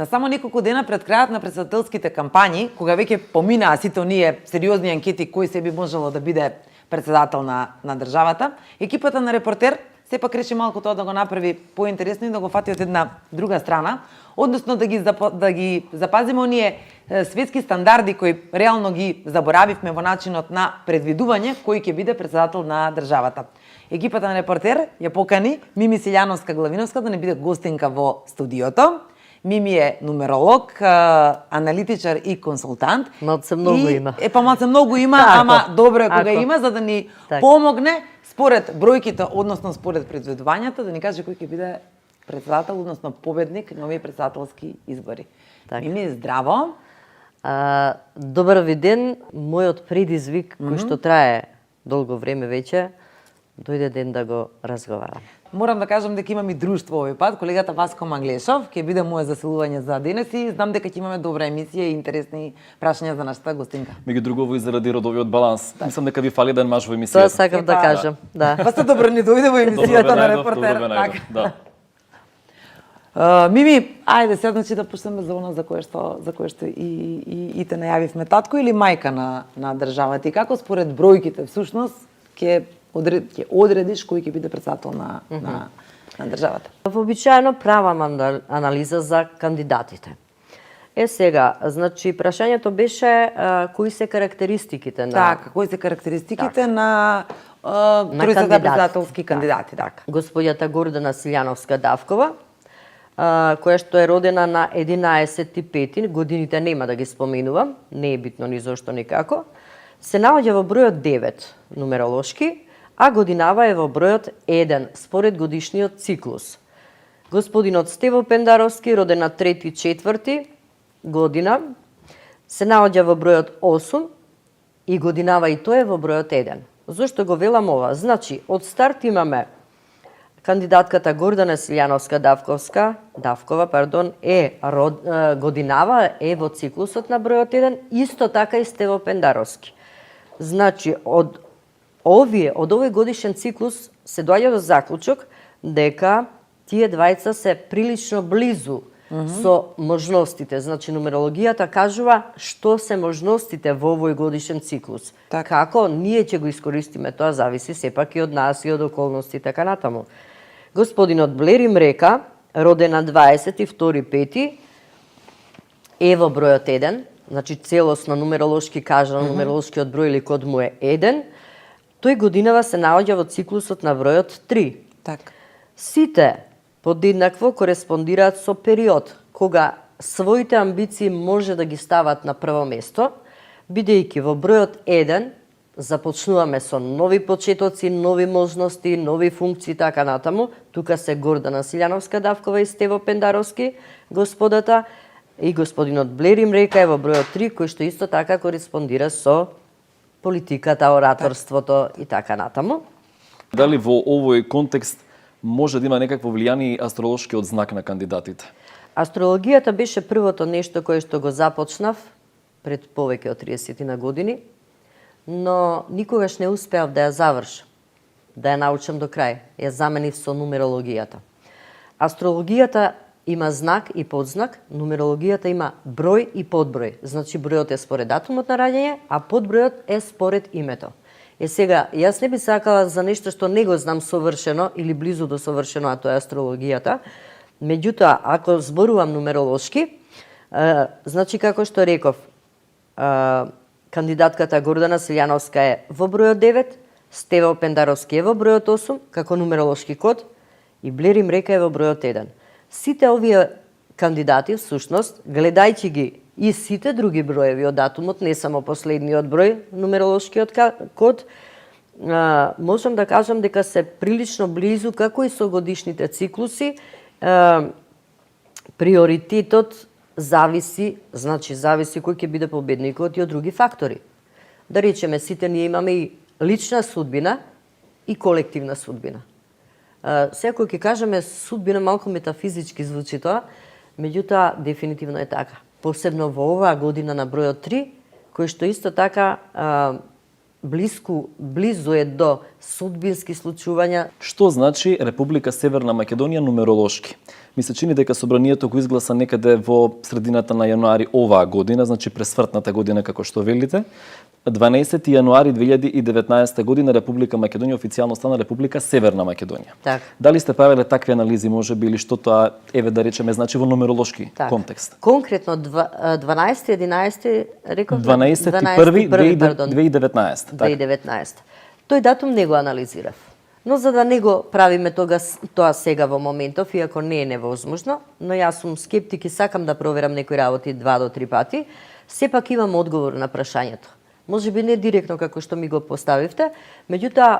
На само неколку дена пред крајот на претседателските кампањи, кога веќе поминаа сите оние сериозни анкети кој се би можело да биде претседател на државата, екипата на Репортер сепак реши малку тоа да го направи поинтересно и да го фати од една друга страна, односно да ги запазиме оние светски стандарди кои реално ги заборавивме во начинот на предвидување кој ќе биде претседател на државата. Екипата на Репортер ја покани Мими Силјановска-Главиновска да не биде гостинка во студиото. Мими е нумеролог, аналитичар и консултант. Малце многу има. Малце многу има, ама добро е кога има, за да ни помогне според бројките, односно според предвидувањата, да ни каже кој ќе биде претседател, односно победник на овие претседателски избори. Мими, здраво. Добар ви ден. Мојот предизвик, кој што трае долго време веќе, дојде ден да го разговарам. Морам да кажам дека имам и друштво овој пат. Колегата Васко Манглешов ќе биде моје заселување за денес и знам дека ќе имаме добра емисија и интересни прашања за нашата гостинка. Меѓутруго и заради родовиот баланс. Мислам дека ви фали еден маж во емисијата. Тоа сакав да кажам, да. Па се добро ни дојде во емисијата на Репортер. Да. Мими, ајде сега значи да пуштаме за она за кое што и те најавивме, татко или мајка на државата, и како според бројките всушност ќе одредиш кој ќе биде претседател на државата? Вообичаено правам анализа за кандидатите. Сега, значи прашањето беше кои се карактеристиките на... Така, кои се карактеристиките на тројцата претседателски кандидати, така. Господјата Гордана Силјановска-Давкова, која што е родена на 11.5, годините нема да ги споменувам, не е битно ни зошто никако, се наоѓа во бројот 9 нумеролошки, а годинава е во бројот 1 според годишниот циклус. Господинот Стево Пендаровски, роден на 3.4 година, се наоѓа во бројот 8 и годинава и тој е во бројот 1. Зошто го велам ова? Значи, од старт имаме кандидатката Гордана Силјановска-Давкова, годинава е во циклусот на бројот 1, исто така и Стево Пендаровски. Значи, од овој годишен циклус се доаѓа до заклучок дека тие двајца се прилично близу со можностите. Значи, нумерологијата кажува што се можностите во овој годишен циклус. Како ние ќе го искористиме, тоа зависи сепак и од нас и од околности и така натаму. Господинот Блери Мрека, роден на 22.5, е во бројот 1, значи целосно нумеролошки кажано, нумеролошкиот број или код му е 1, тој годинава се наоѓа во циклусот на бројот 3. Така. Сите подеднакво кореспондираат со период кога своите амбиции може да ги стават на прво место, бидејќи во бројот 1 започнуваме со нови почетоци, нови можности, нови функции, така натаму. Тука се Гордана Силјановска-Давкова и Стево Пендаровски, господата, и господинот Блери Мрека е во бројот 3, кој што исто така кореспондира со политиката, ораторството и така натаму. Дали во овој контекст може да има некакво влијание и астролошкиот знак на кандидатите? Астрологијата беше првото нешто кое што го започнав пред повеќе од 30 на години, но никогаш не успеав да ја завршам, да ја научам до крај. Ја заменив со нумерологијата. Астрологијата има знак и подзнак, нумерологијата има број и подброј. Значи бројот е според датумот на раѓање, а подбројот е според името. Сега, јас не би сакала за нешто што не го знам совршено или близу до совршено, а тоа е астрологијата. Меѓутоа, ако зборувам нумеролошки, значи како што реков, кандидатката Гордана Силјановска е во бројот 9, Стево Пендаровски е во бројот 8, како нумеролошки код, и Блери Мрека е во бројот 1. Сите овие кандидати, всушност, гледајќи ги и сите други броеви од датумот, не само последниот број, нумеролошкиот код, можам да кажам дека се прилично близу, како и со годишните циклуси. Приоритетот зависи кој ќе биде победникот и од други фактори. Да речеме, сите ние имаме и лична судбина и колективна судбина. Секој ќе кажеме судбина, малку метафизички звучи тоа, меѓутоа дефинитивно е така. Посебно во оваа година на бројот 3, кој што исто така близо е до судбински случувања. Што значи Република Северна Македонија нумеролошки? Ми се чини дека собранието го изгласа некаде во средината на јануари оваа година, значи пресвртната година како што велите. 12 јануари 2019 година Република Македонија официјално стана Република Северна Македонија. Так. Дали сте правеле такви анализи, можеби, или што тоа, еве да речеме, значи во нумеролошки контекст? Конкретно 12 11 реков 12.1.2019. 2019. Тој датум не го анализирав. Но за да не го правиме тоа сега во моментов, иако не е невозможно, но јас сум скептик и сакам да проверам некои работи 2 до 3 пати, сепак имам одговор на прашањето. Може би не директно како што ми го поставивте, меѓутоа,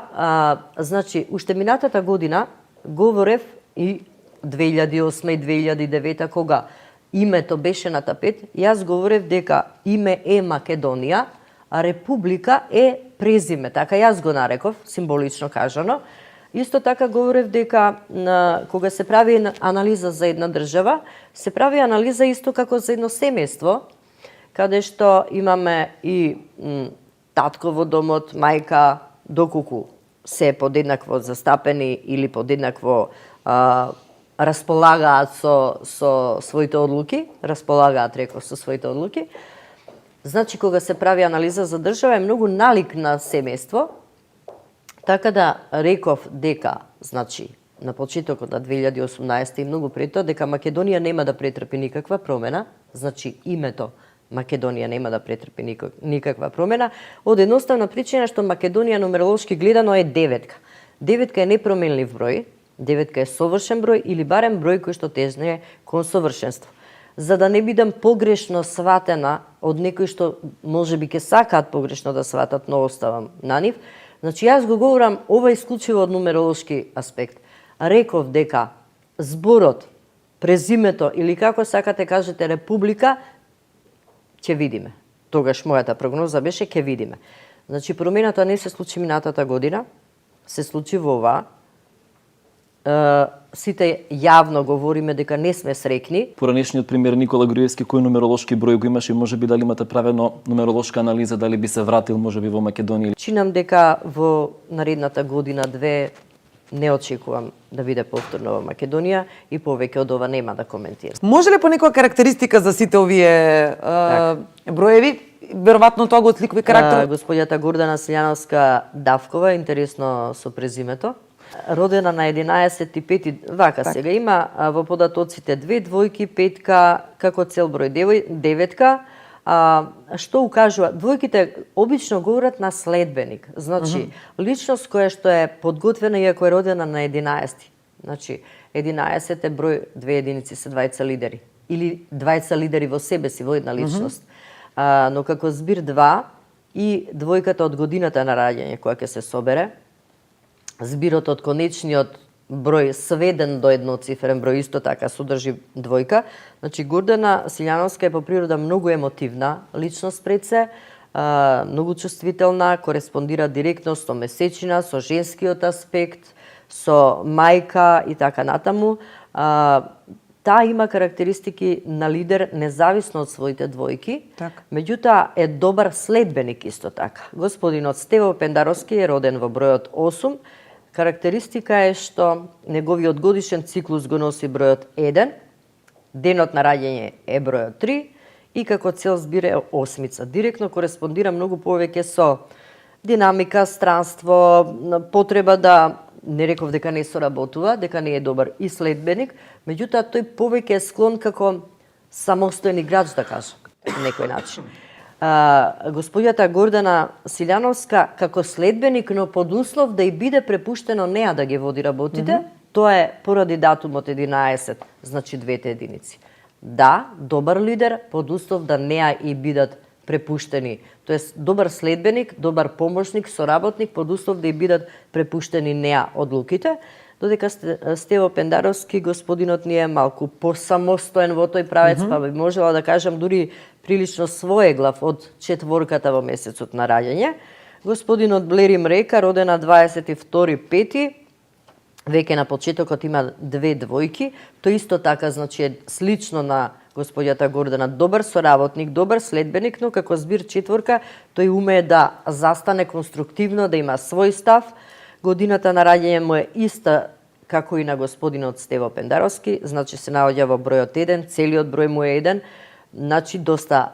значи, уште минатата година говорев и 2008 и 2009 кога името беше на тапет, јас говорев дека име е Македонија, а Република е презиме, така јас го нареков, символично кажано. Исто така говорев дека кога се прави анализа за една држава, се прави анализа исто како за едно семејство, каде што имаме и татко во домот, мајка, доколку се подеднакво застапени или подеднакво располагаат со своите одлуки, реков, со своите одлуки. Значи, кога се прави анализа за држава, е многу налик на семејство, така да реков дека, значи, на почетокот на 2018 и многу пред тоа, дека Македонија нема да претрпи никаква промена, значи името Македонија нема да претрпи никаква промена, од едноставна причина што Македонија нумеролошки гледано е деветка. Деветка е непроменлив број, деветка е совршен број или барем број кој што тежне кон совршенство. За да не бидам погрешно сватена од некои што можеби ќе сакаат погрешно да сватат, но оставам на нив. Значи јас го говорам ова исклучиво од нумеролошки аспект. Реков дека зборот, презимето или како сакате кажете Република, ќе видиме. Тогаш мојата прогноза беше ќе видиме. Значи промената не се случи минатата година, се случи во оваа. Сите јавно говориме дека не сме срекни. Поранешниот премиер Никола Груевски кој нумеролошки број го имаше и можеби дали имате правено нумеролошка анализа дали би се вратил можеби во Македонија? Чинам дека во наредната година две не очекувам да биде повторно во Македонија и повеќе од ова нема да коментирам. Може ли по некоја карактеристика за сите овие броеви? Веројатно тоа го осликува карактер. Господјата Гордана Силјановска Давкова, интересно со презимето. Родена на 11.5, вака так. Сега има во податоците 2 двојки, 5 како цел број 9, што укажува, двојките обично говорат на следбеник, значи личност која што е подготвена иако е родена на 11. Значи 11 е број, 2 единици се двајца лидери или двајца лидери во себе си во една личност. Но како збир 2 и двојката од годината на раѓање која ќе се собере, збирот од конечниот број сведен до едноцифрен број исто така содржи двојка. Значи Гордана Силјановска е по природа многу емотивна личност пред се, многу чувствителна, кореспондира директно со месечина, со женскиот аспект, со мајка и така натаму. Таа има карактеристики на лидер независно од своите двојки, меѓутоа е добар следбеник исто така. Господинот Стево Пендаровски е роден во бројот 8. Карактеристика е што неговиот годишен циклус го носи бројот 1, денот на раѓање е бројот 3 и како цел збир е 8. Директно кореспондира многу повеќе со динамика, странство, потреба да, не реков дека не соработува, дека не е добар и следбеник, меѓутоа тој повеќе е склон како самостоен играч, да кажам, на некој начин. Господјата Гордана Силјановска како следбеник, но под услов да и биде препуштено неа да ги води работите, тоа е поради датумот 11, значи двете единици. Да, добар лидер, под услов да неа и бидат препуштени. Тоест, добар следбеник, добар помошник, соработник, под услов да и бидат препуштени неа одлуките, додека Стево Пендаровски, господинот ни е малку посамостоен во тој правец, па би можела да кажам дури прилично своеглав од четворката во месецот на раѓање. Господинот Блерим Река, родена 22.5, веќе на почетокот има 2 двојки, тој исто така значи е слично на Господјата Гордана. Добар соработник, добар следбеник, но како збир четворка, тој умее да застане конструктивно, да има свој став. Годината на раѓање му е иста како и на господинот Стево Пендаровски, значи се наоѓа во бројот 1, целиот број му е 1, значи доста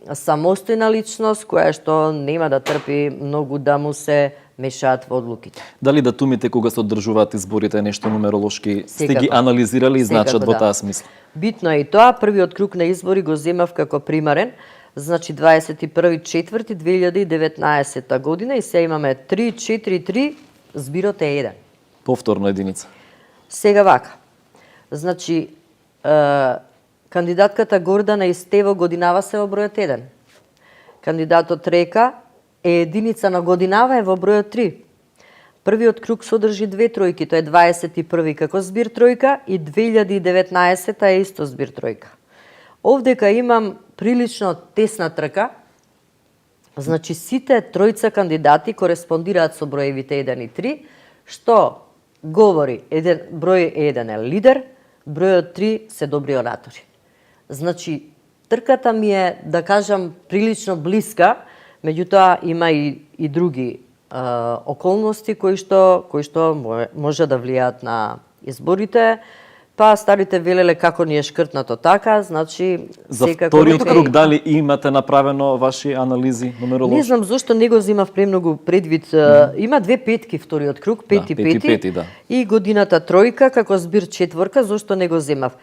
самостојна личност која што нема да трпи многу да му се мешаат во одлуките. Дали датумите кога се одржуваат изборите е нешто нумеролошки сте ги Секако. анализирали и значат Секако, во да. таа смисла? Битно е и тоа, првиот круг на избори го земав како примарен, значи 21.4.2019 година и се имаме 3-4-3, збирот е 1. Повторно единица. Сега вака, значи, кандидатката Гордана и Стево Годинава се во бројот 1. Кандидатот Река е единица на Годинава е во бројот 3. Првиот круг содржи две тројки, тоа е 21 како збир тројка и 2019 е исто збир тројка. Овдека имам прилично тесна трка, значи сите тројца кандидати кореспондираат со броевите 1 и 3, што говори број 1 е лидер, бројот 3 се добри оратори. Значи, трката ми е, да кажам, прилично блиска, меѓутоа има и други околности кои што може да влијаат на изборите. Па старите велеле како ни е шкртнато така, значи За секако вториот нека круг и- дали имате направено ваши анализи нумеролошки? Не знам зошто не го земав премногу предвид. Има две петки вториот круг, пети, Да, пети, да. И годината тројка како збир четворка, зошто не го земав?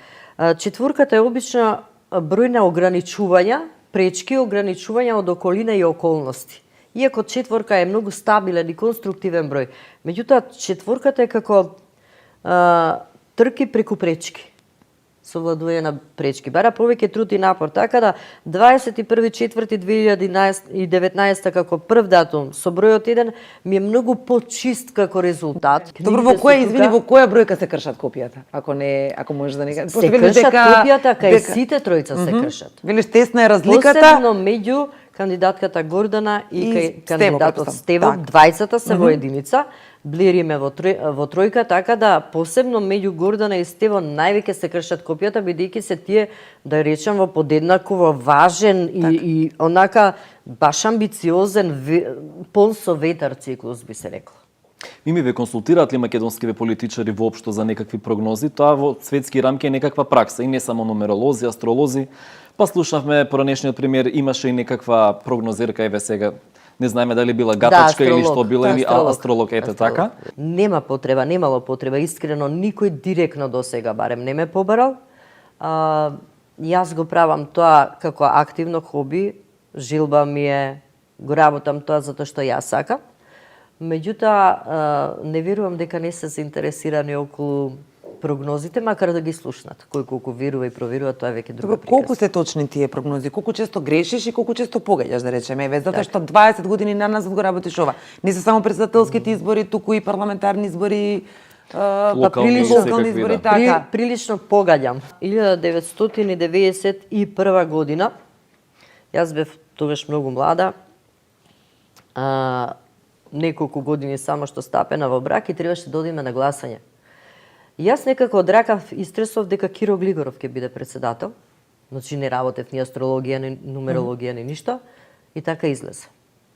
Четворката е обично број на ограничувања, пречки, ограничувања од околина и околности. Иако четворка е многу стабилен и конструктивен број, меѓутоа четворката е како трки преку пречки. Совладување на пречки. Бара повеќе труд и напор. Така да 21.4.2019 како прв датум со бројот 1 ми е многу почист како резултат. Добро, во Книгите која, се извини, тука. во која бројка се кршат копијата? Ако можеш да не кажеш. Се кршат копијата, кај сите тројца се кршат. Велиш, тесна е разликата. Посебно меѓу кандидатката Гордана и И кај Стево, кандидатот претпоставам. Стево, Так. двајцата се во единица, блириме во тројка, така да посебно меѓу Гордана и Стево највеќе се кршат копијата, бидејќи се тие, да речем, во подеднакво важен и онака баш амбициозен, полн со ветар циклус, би се рекло. Мими, ве консултираат ли македонскиве политичари воопшто за некакви прогнози? Тоа во светски рамки е некаква пракса и не само нумеролози, астролози. Па слушнавме поранешниот премиер, имаше и некаква прогнозерка, еве сега, не знаеме дали била гатачка или што била, или астролог, ете така. Нема потреба, немало потреба, искрено никој директно до сега барем не ме побарал. Јас го правам тоа како активно хоби, жилба ми е, го работам тоа затоа што јас сакам. Меѓутоа, не верувам дека не се заинтересирани околу прогнозите, макар да ги слушнат. Кој колку верува и проверува, тоа е веќе друга Добро, приказка. колку се точни тие прогнози? Колку често грешиш и колку често погаѓаш, да речеме? Еве, затоа што 20 години на нас го работиш ова. Не се само председателските избори, туку и парламентарни избори, Локални, локални избори, да. така. Прилично погаѓам. 1991 година, јас бев тогаш многу млада, неколку години само што стапена во брак и требаше да одиме на гласање. Јас некако одракав и стресов дека Киро Глигоров ќе биде председател. Значи не работев ни астрологија, ни нумерологија, ни ништо. И така излезе.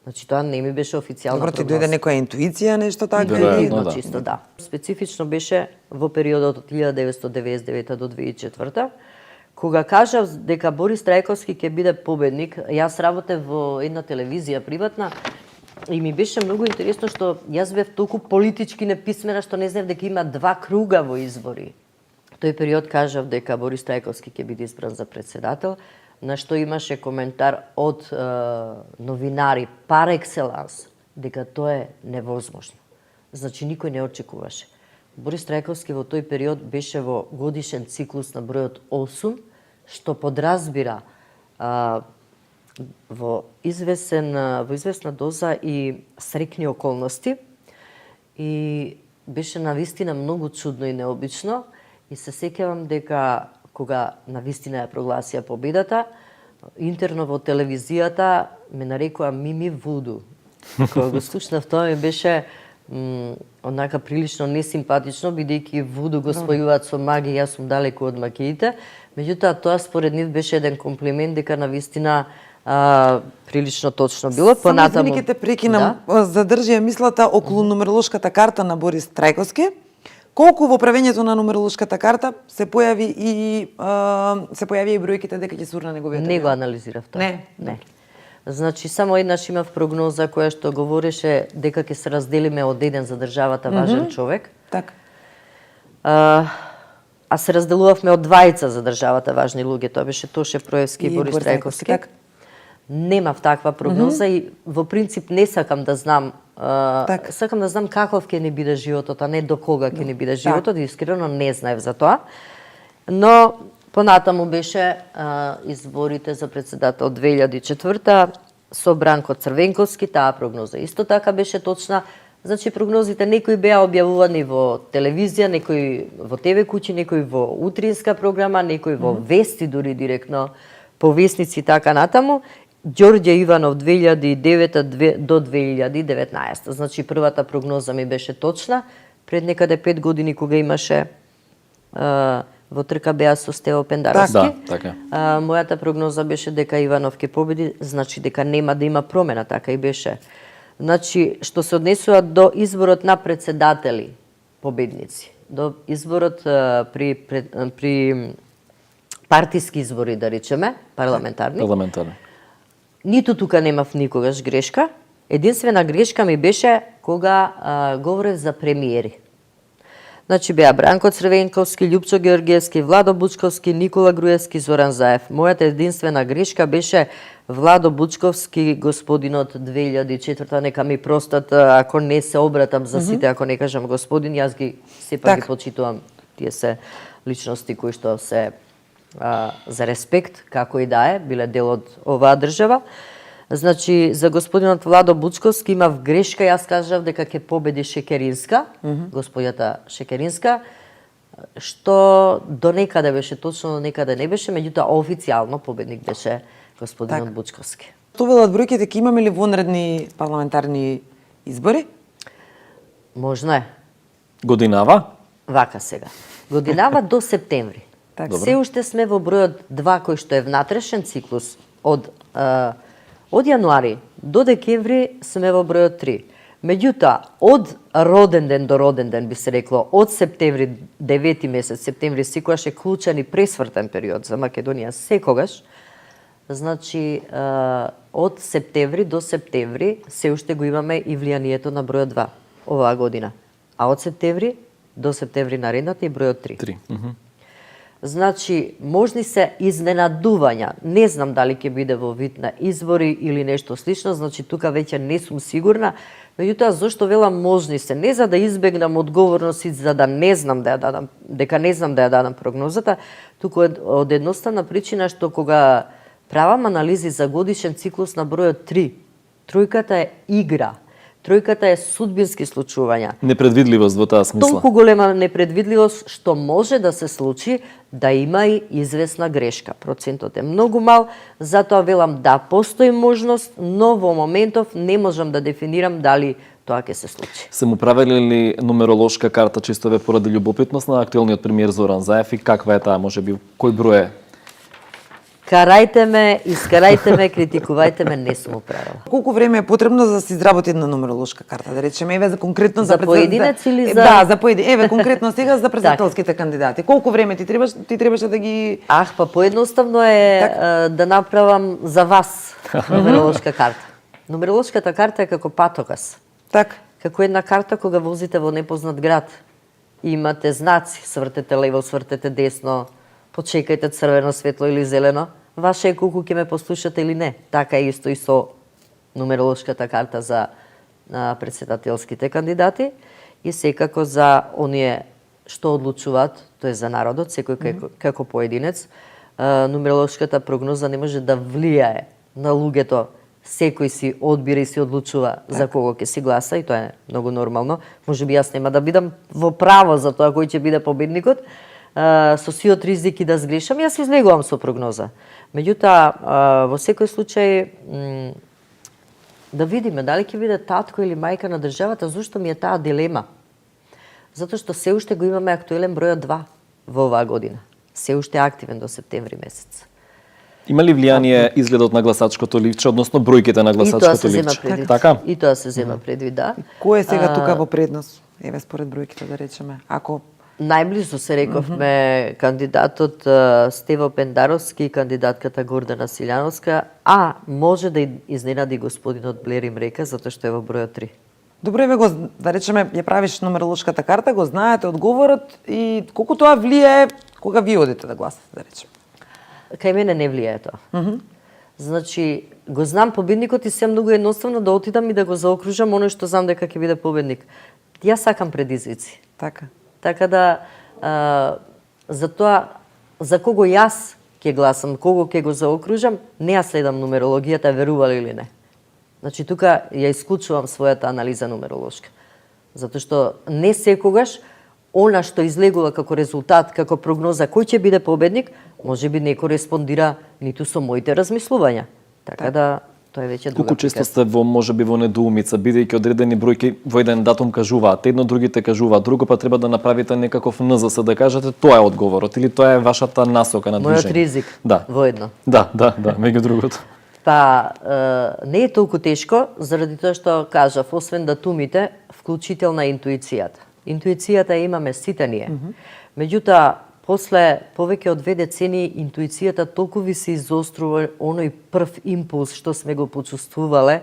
Значи тоа не ми беше официјална Добро, ти прогноза. дојде некоја интуиција, нешто така? Веројатно, да. Чисто, да. Специфично беше во периодот од 1999 до 2004, кога кажав дека Борис Трајковски ќе биде победник. Јас работев во една телевизија приватна и ми беше многу интересно што јас бев толку политички неписмена што не знаев дека има два круга во избори. Тој период кажав дека Борис Трајковски ќе биде избран за председател, на што имаше коментар од новинари пар екселанс дека тоа е невозможно. Значи никој не очекуваше. Борис Трајковски во тој период беше во годишен циклус на бројот 8, што подразбира во извесна доза и срекни околности и беше навистина многу чудно и необично и се сеќавам дека кога навистина ја прогласија победата, интерно во телевизијата ме нарекоа Мими Вуду. Кога го слушнав тоа ми беше однака прилично несимпатично, бидејќи вуду го спојуваат со маги, јас сум далеку од магиите. Меѓутоа, тоа според нив беше еден комплимент дека навистина прилично точно било. Само извини ке те прекинам, задржи ја мислата околу нумеролошката карта на Борис Трајковски. Колку во правењето на нумеролошката карта се појави и бројките дека ќе се урна неговиот? Не го анализирав тоа. Не. Значи, само еднаш имав прогноза која што говореше дека ќе се разделиме од еден за државата важен човек. Така. А се разделувавме од двајца за државата важни луѓе. Тоа беше Тоше Проевски и Борис Трајковски. Так. Немав таква прогноза и во принцип не сакам да знам сакам да знам каков ќе ни биде животот, а не до кога ќе ни биде животот. Искрено не знаев за тоа. Но понатаму беше изборите за председател 2004 со Бранко Црвенковски, таа прогноза исто така беше точна. Значи прогнозите некои беа објавувани во телевизија, некои во ТВ куќи, некои во утринска програма, некои во вести дури директно по вестници и така натаму. Ѓорѓе Иванов 2009 до 2019. Значи првата прогноза ми беше точна пред некаде 5 години кога имаше во трка беа со Стево Пендаровски. Да, така. Мојата прогноза беше дека Иванов ќе победи, значи дека нема да има промена, така и беше. Значи, што се однесува до изборот на председатели победници, до изборот при партиски избори, да речеме, парламентарни. Ниту тука немав никогаш грешка. Единствена грешка ми беше кога говорев за премиери. Значи беа Бранко Црвенковски, Љупчо Георгиевски, Владо Бучковски, Никола Груевски, Зоран Заев. Мојата единствена грешка беше Владо Бучковски, господинот 2004, нека ми простат ако не се обратам за сите, ако не кажам господин, јас ги сепак ги почитувам. Тие се личности кои што се за респект, како и да е, биле дел од оваа држава. Значи, за господинот Владо Бучковски имав грешка, јас кажав дека ќе победи Шекеринска, господјата Шекеринска, што до некаде беше точно, до некаде не беше, меѓутоа официјално победник беше господинот Бучковски. Што велат бројките, ќе имаме ли вонредни парламентарни избори? Можно е. Годинава? Вака сега. Годинава до септември. Се уште сме во бројот 2 кој што е внатрешен циклус од јануари до декември сме во бројот 3. Меѓутоа, од роден ден до роден ден би се рекло, од септември, 9 месец септември, секогаш е клучен и пресвртен период за Македонија, секогаш. Значи, од септември до септември се уште го имаме и влијанието на бројот 2 оваа година. А од септември до септември наредната и бројот 3. Значи, можни се изненадувања. Не знам дали ќе биде во вид на избори или нешто слично, значи тука веќе не сум сигурна. Меѓутоа, зошто велам можни се? Не за да избегнам одговорност и за да не знам да ја дадам, дека не знам да ја дадам прогнозата, туку од едноставна причина што кога правам анализи за годишен циклус на бројот 3, тројката е игра. Тројката е судбински случувања. Непредвидливост во таа смисла. Толку голема непредвидливост што може да се случи да има и известна грешка. Процентот е многу мал, затоа велам да постои можност, но во моментов не можам да дефинирам дали тоа ќе се случи. Се му правили ли нумеролошка карта чисто ве поради љубопитност на актуелниот премиер Зоран Заев и каква е таа, можеби кој број е? Карајте ме, искарајте ме, критикувајте ме, не сум управила. Колку време е потребно за да се изработи една нумеролошка карта, да речеме, еве за конкретно за поединец или за Да, за поединец. Еве конкретно сега за председателските кандидати. Колку време ти требаше да ги Па поедноставно е да направам за вас нумеролошка карта. Нумеролошката карта е како патокас. Так. Како една карта кога возите во непознат град. Имате знаци, свртете лево, свртете десно, почекајте црвено светло или зелено. Ваше е колку ќе ме послушате или не. Така е исто и со нумеролошката карта за председателските кандидати и секако за оние што одлучуваат, тоа е за народот, секој како поединец. Нумеролошката прогноза не може да влијае на луѓето. Секој си одбира и си одлучува за кого ќе си гласа и тоа е многу нормално. Можеби јас нема да бидам во право за тоа кој ќе биде победникот, со сиот ризики да сгрешам, јас излегувам со прогноза. Меѓутоа, во секој случај, да видиме дали ќе биде татко или мајка на државата. Зошто ми е таа дилема? Затоа што се уште го имаме актуелен бројот 2 во оваа година. Се уште е активен до септември месец. Има ли влијание изгледот на гласачкото ливче, односно бројките на гласачкото ливче? Така? И тоа се зема предвид, да. Кој е сега тука во предност? Еве според бројките да речеме. Ако Најблизу се рековме кандидатот Стево Пендаровски и кандидатката Гордана Силјановска, а може да изненади господинот Блер им река, затоа што е во бројот 3. добро еве го да речеме ја правиш нумеролошката карта, го знаете одговорот и колку тоа влијае кога ви одите да гласате, да речеме. Кај мене не влијае тоа. Значи, го знам победникот и се многу едноставно да отидам и да го заокружам оној што знам дека ќе биде победник. Јас сакам предизвици. Така. Така да, за тоа, за кого јас ќе гласам, кого ќе го заокружам, не ја следам нумерологијата, верували или не. Значи, тука ја исклучувам својата анализа нумеролошка. Затоа што не секогаш она што излегува како резултат, како прогноза кој ќе биде победник, може би не кореспондира ниту со моите размислувања. Така да, тоа е веќе друга Колку често приказ. сте можеби во недоумица, бидејќи одредени бројки во еден датум кажуваат едно, другите кажуваат друго, па треба да направите некаков НЗС да кажете тоа е одговорот или тоа е вашата насока на движење. Мојот ризик Да. воедно. Да, меѓу другото. Па, не е толку тешко, заради тоа што кажав, освен датумите, вклучителна интуицијата. Интуицијата имаме сите ние. Меѓутоа, после повеќе од 2 децении, интуицијата толку ви се изострува оној прв импулс што сме го почувствувале,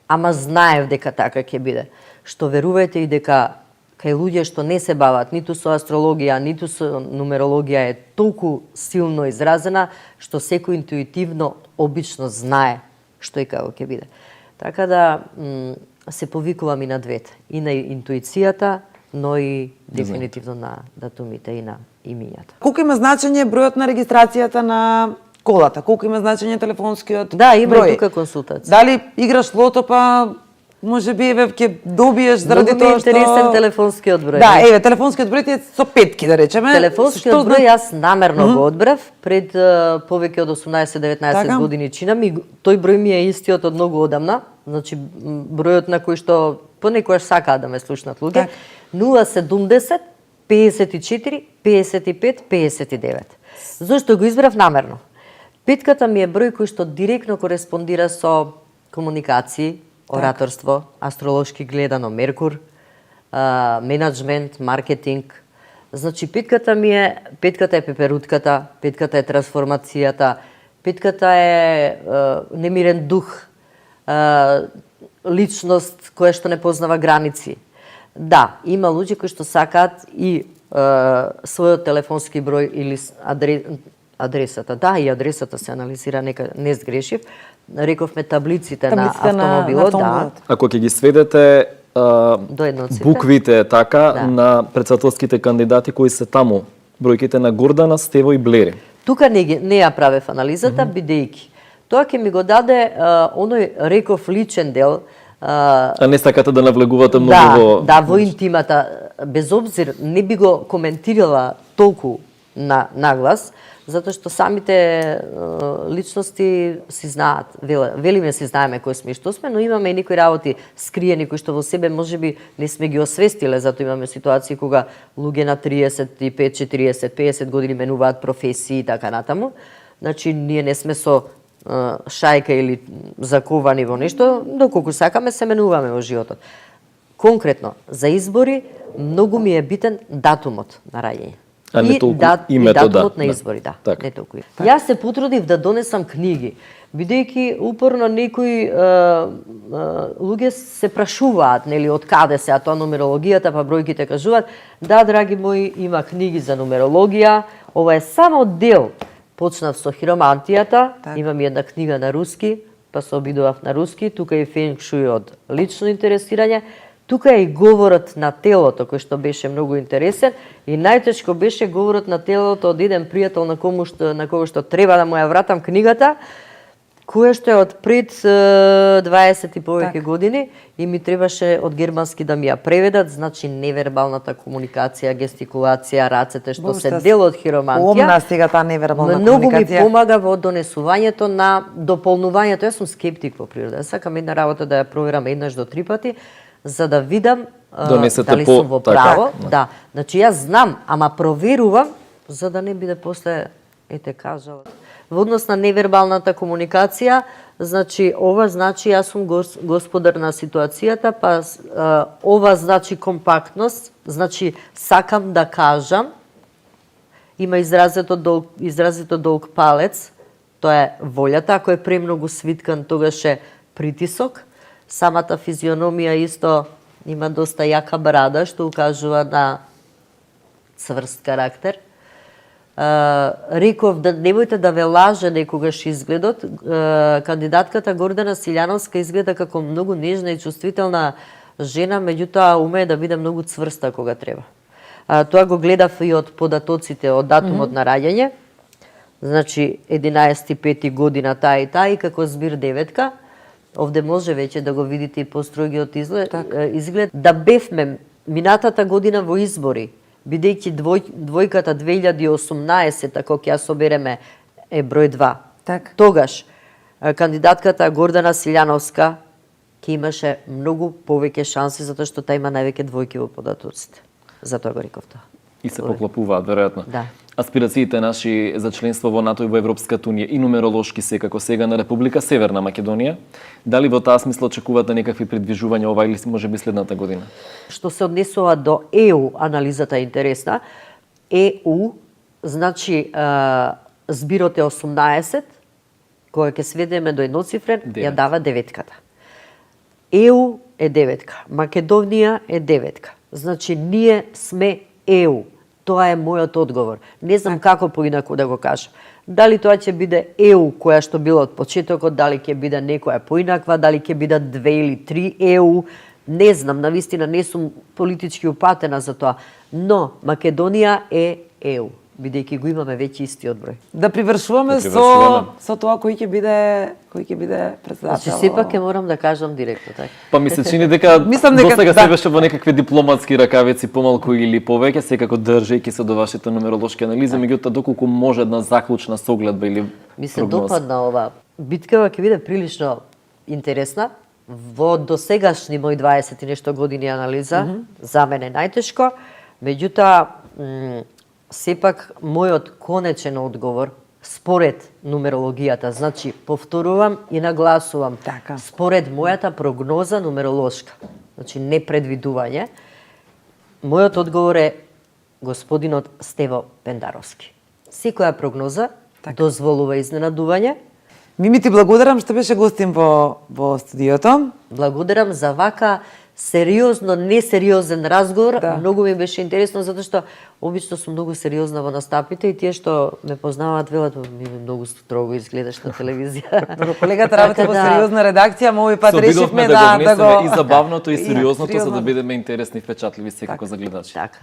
ама знаев дека така ќе биде. Што верувајте и дека кај луѓе што не се бават ниту со астрологија, ниту со нумерологија е толку силно изразена, што секој интуитивно обично знае што и како ќе биде. Така да се повикувам и на двете, и на интуицијата, но и дефинитивно на датумите и на имињата. Колку има значење бројот на регистрацијата на колата? Колку има значење телефонскиот Да, има број? и тука консултација. Дали играш лото, па може би еве ќе добиеш заради Многу ми е тоа што интересен телефонскиот број. Да, еве телефонскиот број ти е со петки да речеме. Телефонскиот Што број јас намерно го одбрав пред повеќе од 18-19 Така? години чинам и тој број ми е истиот од многу одамна. Значи бројот на кој што понекогаш сакаат да ме слушнат луѓе. Така. 070 54 55 59. Зошто го избрав намерно? Петката ми е број кој што директно кореспондира со комуникации, ораторство, астролошки гледано Меркур, менаџмент, маркетинг. Значи петката е пеперутката, петката е трансформацијата, петката е немирен дух, личност која што не познава граници. Да, има луѓе кои што сакаат и својот телефонски број или адресата. Да, и адресата се анализира, нека не сгрешив. Рековме таблиците на автомобилот, да. Ако ќе ги сведете До едноците. буквите така Да. на председателските кандидати кои се таму, бројките на Гордана, Стево и Блери. Тука не ја правев анализата, бидејќи тоа ќе ми го даде оној реков личен дел. А не сакате да навлегувате многу во... Да, во интимата. Без обзир, не би го коментирала толку наглас, затоа што самите личности си знаат, велиме си знаеме кои сме и што сме, но имаме и некои работи скриени кои што во себе можеби не сме ги освестиле, затоа имаме ситуации кога луѓе на 35, 40, 50 години менуваат професии и така натаму. Значи, ние не сме со шајка или заковани во нешто, доколку сакаме се менуваме во животот. Конкретно, за избори, многу ми е битен датумот на раѓање. А не толку името, датумот да. на избори, да. Така. Не толку. Јас се потрудив да донесам книги, бидејќи упорно некои луѓе се прашуваат, нели, од каде се, а тоа нумерологијата, па бројките кажуваат, да, драги мои, има книги за нумерологија, ова е само дел. Почнав со хиромантијата, имам една книга на руски, па се обидував на руски, тука е фенг шуј од лично интересирање, тука е и говорот на телото, кој што беше многу интересен, и најтешко беше говорот на телото од еден пријател на кого што треба да му ја вратам книгата, кое што е од пред 20 и повеќе Така. години и ми требаше од германски да ми ја преведат, значи невербалната комуникација, гестикулација, рацете што се Боже, дел од хиромантија. Помна сега таа невербална Многу ми комуникација. помага во донесувањето на дополнувањето. Јас сум скептик во природа. Јас сакам една работа да ја проверам еднаш до 3 пати, за да видам Донесете дали по- сум во така. право. Да. Значи јас знам, ама проверувам за да не биде после ете кажала. Во однос на невербалната комуникација, значи ова значи јас сум господар на ситуацијата, па ова значи компактност, значи сакам да кажам. Има изразито долг палец, тоа е волјата, ако е премногу свиткан, тогаш е притисок. Самата физиономија исто има доста јака брада, што укажува на цврст карактер. Реков да немојте да ве лаже некогаш изгледот. Кандидатката Гордана Силјановска изгледа како многу нежна и чувствителна жена, меѓутоа умее да биде многу цврста кога треба. Тоа го гледав и од податоците, од датумот на раѓање. Значи 11.5 година таа и како збир деветка. Овде може веќе да го видите и построгиот изглед. Да бевме минатата година во избори, бидејќи двојката 2018, кога ќе ја собереме, е број 2. Така. Тогаш кандидатката Гордана Силјановска ќе имаше многу повеќе шанси, затоа што таа има највеќе двојки во податоците. Затоа го реков тоа. И се поклопуваат, веројатно. Да. Аспирациите наши за членство во НАТО и во Европската унија и нумеролошки секако сега на Република Северна Македонија. Дали во таа смисла очекувате некакви придвижувања ова или можеби следната година? Што се однесува до ЕУ, анализата е интересна. ЕУ, значи збирот е 18, која ќе сведеме до едноцифрен, ја дава деветката. ЕУ е деветка, Македонија е деветка. Значи ние сме ЕУ. Тоа е мојот одговор. Не знам како поинаку да го кажам. Дали тоа ќе биде ЕУ која што била од почетокот, дали ќе биде некоја поинаква, дали ќе бидат 2 или 3 ЕУ, не знам, навистина не сум политички упатена за тоа, но Македонија е ЕУ, бидејќи го имаме веќе истиот број. Да привршуваме привршуваме. со тоа кој ќе биде председател. Значи сепак ќе морам да кажам директно така. Па ми се чини дека Мислам дека досега да. се беше во некакви дипломатски ракавици помалку или повеќе, секако држејќи се до вашите нумеролошки анализи, меѓутоа доколку може една заклучна согледба или Ми се прогноза. допадна ова. Биткава ќе биде прилично интересна. Во досегашни мои 20 и нешто години анализа, за мене најтешко, меѓутоа сепак мојот конечен одговор според нумерологијата, значи повторувам и нагласувам, Така. според мојата прогноза нумеролошка, значи не предвидување, мојот одговор е господинот Стево Пендаровски. Секоја прогноза дозволува изненадување. Мими, ти благодарам што беше гостин во студиото. Благодарам за вака сериозно, несериозен разговор. Да. Многу ми беше интересно, затоа што обично сум многу сериозна во настапите и тие што ме познаваат велат, ми многу строго изгледаш на телевизија. Добро, колегата работи Така во да. сериозна редакција, ма овој пат Се обидовме решивме да го да внесеме го и забавното и И сериозното за да сериозно. бидеме интересни и впечатливи секако за гледачи. Така.